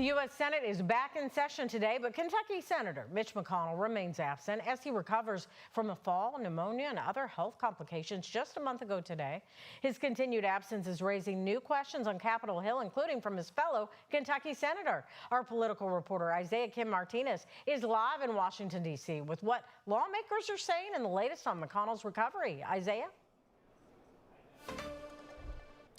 The U.S. Senate is back in session today, but Kentucky Senator Mitch McConnell remains absent as he recovers from a fall, pneumonia, and other health complications just a month ago today. His continued absence is raising new questions on Capitol Hill, including from his fellow Kentucky senator. Our political reporter Isaiah Kim Martinez is live in Washington, D.C. with what lawmakers are saying and the latest on McConnell's recovery. Isaiah?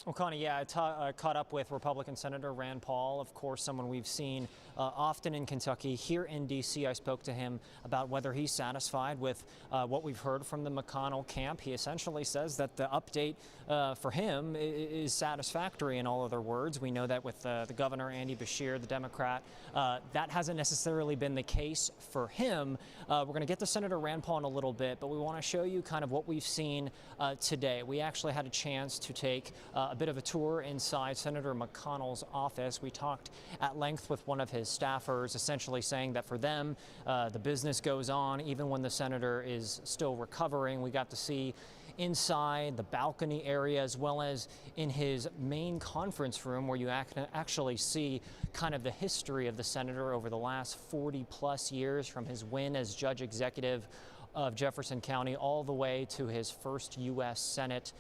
Well, Connie, I caught up with Republican Senator Rand Paul, of course, someone we've seen often in Kentucky. Here in D.C., I spoke to him about whether he's satisfied with what we've heard from the McConnell camp. He essentially says that the update for him is satisfactory, in all other words. We know that with the governor, Andy Beshear, the Democrat, that hasn't necessarily been the case for him. We're going to get to Senator Rand Paul in a little bit, but we want to show you kind of what we've seen today. We actually had a chance to take a bit of a tour inside Senator McConnell's office. We talked at length with one of his staffers, essentially saying that for them, the business goes on even when the senator is still recovering. We got to see inside the balcony area as well as in his main conference room, where you actually see kind of the history of the senator over the last 40+ years, from his win as judge executive of Jefferson County all the way to his first U.S. Senate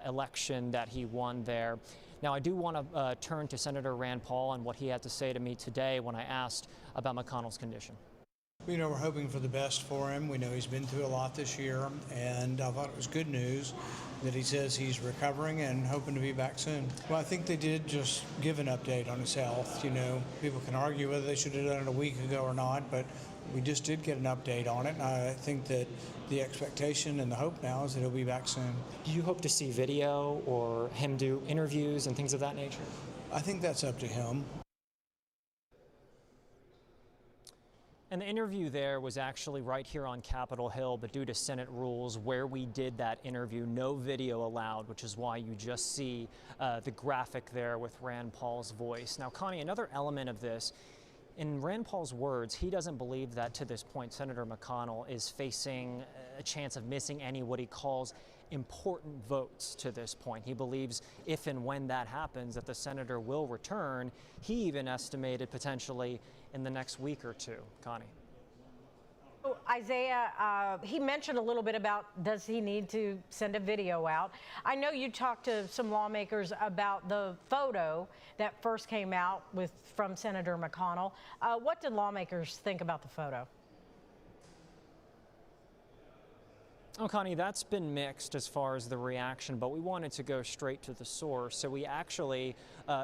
election that he won there. Now, I do want to turn to Senator Rand Paul and what he had to say to me today when I asked about McConnell's condition. You know, we're hoping for the best for him. We know he's been through a lot this year, and I thought it was good news that he says he's recovering and hoping to be back soon. Well, I think they did just give an update on his health. You know, people can argue whether they should have done it a week ago or not, but we just did get an update on it, and I think that the expectation and the hope now is that he'll be back soon. Do you hope to see video or him do interviews and things of that nature? I think that's up to him. And the interview there was actually right here on Capitol Hill, but due to Senate rules where we did that interview, no video allowed, which is why you just see the graphic there with Rand Paul's voice. Now, Connie, another element of this, in Rand Paul's words, he doesn't believe that to this point Senator McConnell is facing a chance of missing any what he calls important votes to this point. He believes if and when that happens that the senator will return. He even estimated potentially in the next week or two. Connie. Isaiah, he mentioned a little bit about, does he need to send a video out? I know you talked to some lawmakers about the photo that first came out from Senator McConnell. What did lawmakers think about the photo? Oh, Connie, that's been mixed as far as the reaction, but we wanted to go straight to the source. So we actually,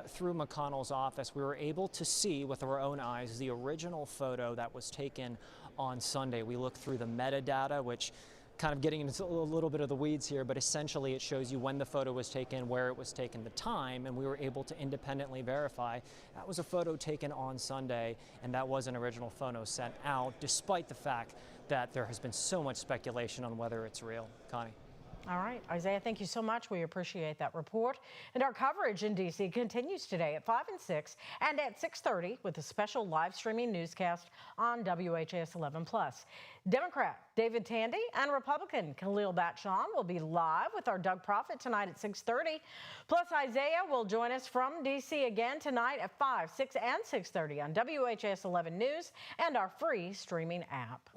through McConnell's office, we were able to see with our own eyes the original photo that was taken on Sunday. We looked through the metadata, which kind of getting into a little bit of the weeds here, but essentially it shows you when the photo was taken, where it was taken, the time, and we were able to independently verify that was a photo taken on Sunday, and that was an original photo sent out, despite the fact that there has been so much speculation on whether it's real. Connie. All right, Isaiah, thank you so much. We appreciate that report. And our coverage in D.C. continues today at 5 and 6 and at 6:30 with a special live streaming newscast on WHAS 11+. Democrat David Tandy and Republican Khalil Batshon will be live with our Doug Profit tonight at 6:30. Plus, Isaiah will join us from D.C. again tonight at 5, 6, and 6:30 on WHAS 11 News and our free streaming app.